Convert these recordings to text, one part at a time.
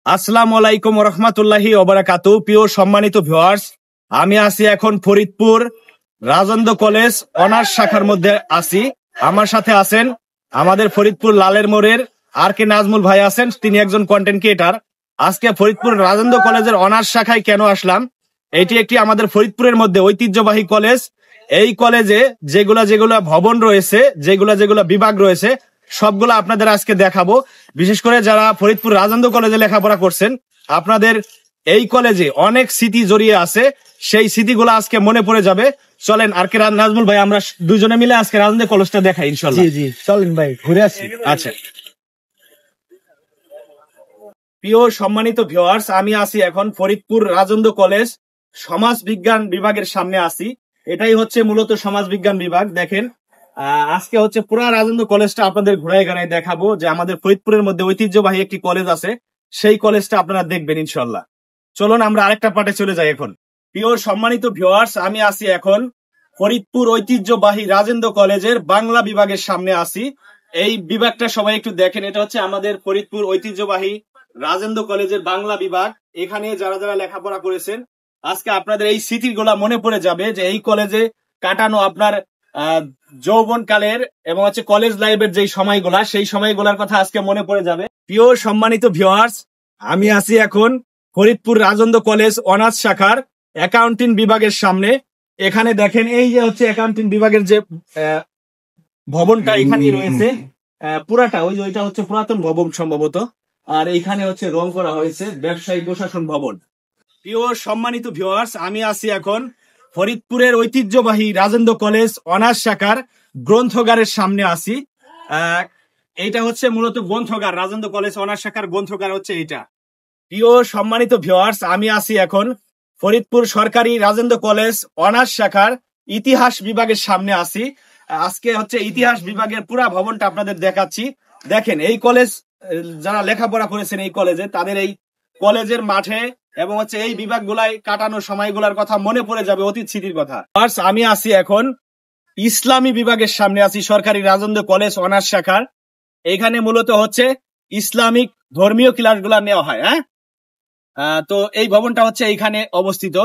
আসসালামু আলাইকুম রহমতুল্লাহি ওবারাকাতু। প্রিয় সম্মানিত ভিউয়ার্স, আমি আছি এখন ফরিদপুর রাজেন্দ্র কলেজ অনার্স শাখার মধ্যে আছি। আমার সাথে আছেন আমাদের ফরিদপুর লালের মোড়ের আর কে নাজমুল ভাই আছেন, তিনি একজন কন্টেন্ট ক্রিয়েটার। আজকে ফরিদপুর রাজেন্দ্র কলেজের অনার্স শাখায় কেন আসলাম, এটি একটি আমাদের ফরিদপুরের মধ্যে ঐতিহ্যবাহী কলেজ। এই কলেজে যেগুলা ভবন রয়েছে, যেগুলা বিভাগ রয়েছে, সবগুলো আপনাদের আজকে দেখাবো। বিশেষ করে যারা ফরিদপুর রাজেন্দ্র কলেজে লেখাপড়া করছেন, আপনাদের এই কলেজে অনেক স্মৃতি জড়িয়ে আছে, সেই স্মৃতিগুলো আজকে মনে পড়ে যাবে। চলেন আর কে নাজমুল ভাই, আমরা দুজনে মিলে আজকে রাজেন্দ্র কলেজটা দেখাই ইনশাল্লাহ। জি চলেন ভাই ঘুরে আসি। আচ্ছা, প্রিয় সম্মানিত ভিউয়ার্স, আমি আছি এখন ফরিদপুর রাজেন্দ্র কলেজ সমাজ বিজ্ঞান বিভাগের সামনে আছি। এটাই হচ্ছে মূলত সমাজ বিজ্ঞান বিভাগ। দেখেন, আজকে হচ্ছে পুরা রাজেন্দ্র কলেজটা আপনাদের ঘুরাই ঘুরাই দেখাবো, যে আমাদের ফরিদপুরের মধ্যে ঐতিহ্যবাহী একটি কলেজ আছে, সেই কলেজটা আপনারা দেখবেন ইনশাল্লাহ। চলুন আমরা আরেকটা পার্টে চলে যাই এখন। প্রিয় সম্মানিত ভিউয়ার্স, আমি আছি এখন ফরিদপুর ঐতিহ্যবাহী রাজেন্দ্র কলেজের বাংলা বিভাগের সামনে আছি। এই বিভাগটা সবাই একটু দেখেন, এটা হচ্ছে আমাদের ফরিদপুর ঐতিহ্যবাহী রাজেন্দ্র কলেজের বাংলা বিভাগ। এখানে যারা যারা লেখাপড়া করেছেন, আজকে আপনাদের এই স্মৃতিগুলা মনে পড়ে যাবে, যে এই কলেজে কাটানো আপনার যৌবন কালের এবং হচ্ছে কলেজ লাইফের যে সময়গুলা, সেই সময়গুলার কথা আজকে মনে পড়ে যাবে। প্রিয় সম্মানিত ভিউয়ার্স, আমি আছি এখন ফরিদপুর রাজেন্দ্র কলেজ অনার্স শাখার অ্যাকাউন্টিং বিভাগের সামনে। এখানে দেখেন, এই যে হচ্ছে অ্যাকাউন্টিং বিভাগের যে ভবনটা এখানে রয়েছে, পুরাটা ওইটা হচ্ছে পুরাতন ভবন সম্ভবত, আর এইখানে হচ্ছে রং করা হয়েছে ব্যবসায়ী প্রশাসন ভবন। প্রিয় সম্মানিত ভিউয়ার্স, আমি আছি এখন ফরিদপুরের ঐতিহ্যবাহী রাজেন্দ্র কলেজ অনার্স শাখার গ্রন্থগারের সামনে আছি। এইটা হচ্ছে মূলত গ্রন্থগার, রাজেন্দ্র কলেজ অনার্স শাখার গ্রন্থগার হচ্ছে এইটা। প্রিয় সম্মানিত ভিউয়ার্স, আমি আছি এখন ফরিদপুর সরকারি রাজেন্দ্র কলেজ অনার্স শাখার ইতিহাস বিভাগের সামনে আছি। আজকে হচ্ছে ইতিহাস বিভাগের পুরা ভবনটা আপনাদের দেখাচ্ছি। দেখেন, এই কলেজ যারা লেখাপড়া করেছেন এই কলেজে, তাদের এই কলেজের মাঠে এবং হচ্ছে এই বিভাগগুলাই কাটানো সময়গুলোর কথা মনে পড়ে যাবে, অতীত স্মৃতির কথা। আমি আছি এখন ইসলামী বিভাগের সামনে আছি, সরকারি রাজেন্দ্র কলেজ অনার্স শাখার। এখানে মূলত হচ্ছে ইসলামিক ধর্মীয় ক্লাসগুলা নেওয়া হয়। তো এই ভবনটা হচ্ছে এইখানে অবস্থিত।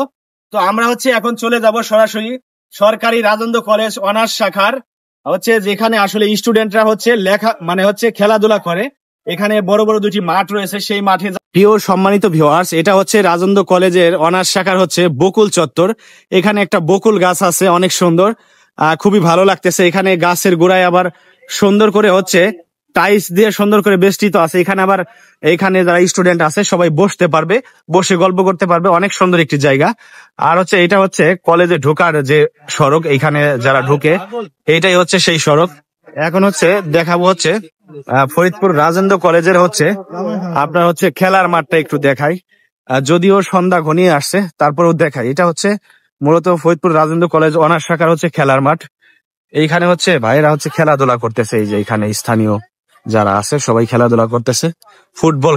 তো আমরা হচ্ছে এখন চলে যাব সরাসরি সরকারি রাজেন্দ্র কলেজ অনার্স শাখার, হচ্ছে যেখানে আসলে স্টুডেন্টরা হচ্ছে খেলাধুলা করে। এখানে বড় বড় দুটি মাঠ রয়েছে, সেই মাঠে। প্রিয় সম্মানিত ভিউয়ার্স, এটা হচ্ছে রাজেন্দ্র কলেজের অনার্স শাখার হচ্ছে বকুল চত্বর। এখানে একটা বকুল গাছ আছে, অনেক সুন্দর, খুবই ভালো লাগতেছে। এখানে গাছের গোড়ায় আবার সুন্দর করে হচ্ছে টাইলস দিয়ে সুন্দর করে বেষ্টিত আছে। এখানে আবার এখানে যারা স্টুডেন্ট আছে সবাই বসতে পারবে, বসে গল্প করতে পারবে, অনেক সুন্দর একটি জায়গা। আর হচ্ছে এটা হচ্ছে কলেজে ঢোকার যে সড়ক, এইখানে যারা ঢুকে এইটাই হচ্ছে সেই সড়ক। এখন হচ্ছে দেখাবো হচ্ছে ফরিদপুর রাজেন্দ্র কলেজের হচ্ছে আপনার হচ্ছে খেলার মাঠটা একটু দেখাই। যদিও সন্ধ্যা ঘনিয়ে আসছে, তারপরেও দেখাই। এটা হচ্ছে মূলত ফরিদপুর রাজেন্দ্র কলেজ অনার্স শাখার হচ্ছে খেলার মাঠ। এইখানে হচ্ছে ভাইয়েরা হচ্ছে খেলাধুলা করতেছে, এই যে এখানে স্থানীয় যারা আছে সবাই খেলাধুলা করতেছে, ফুটবল